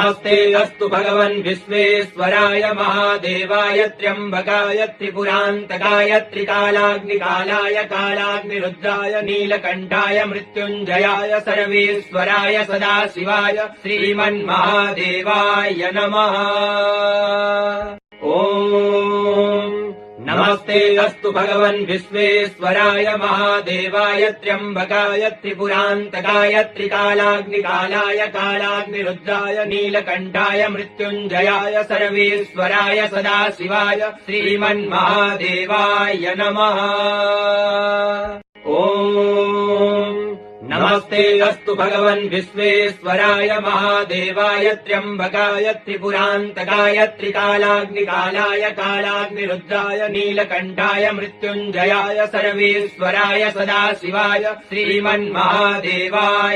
नमस्ते अस्तु भगवन् विश्वेश्वराय महादेवाय त्र्यम्बकाय त्रिपुरान्तकाय त्रिकालाग्निकालाय कालाग्निरुद्राय नीलकण्ठाय मृत्युञ्जयाय सर्वेश्वराय सदाशिवाय श्रीमन्महादेवाय नमः। नमस्ते अस्तु भगवन् विश्वेश्वराय महादेवाय त्र्यम्बकाय त्रिपुरान्तकाय त्रिकालाग्निकालाय कालाग्निरुद्राय नीलकण्ठाय मृत्युञ्जयाय सर्वेश्वराय सदाशिवाय श्रीमन्महादेवाय नमः। नमस्ते अस्तु भगवन् विश्वेश्वराय महादेवाय त्र्यम्बकाय त्रिपुरान्तकाय त्रिकालाग्निकालाय कालाग्निरुद्राय नीलकण्ठाय मृत्युञ्जयाय सर्वेश्वराय सदाशिवाय श्रीमन्महादेवाय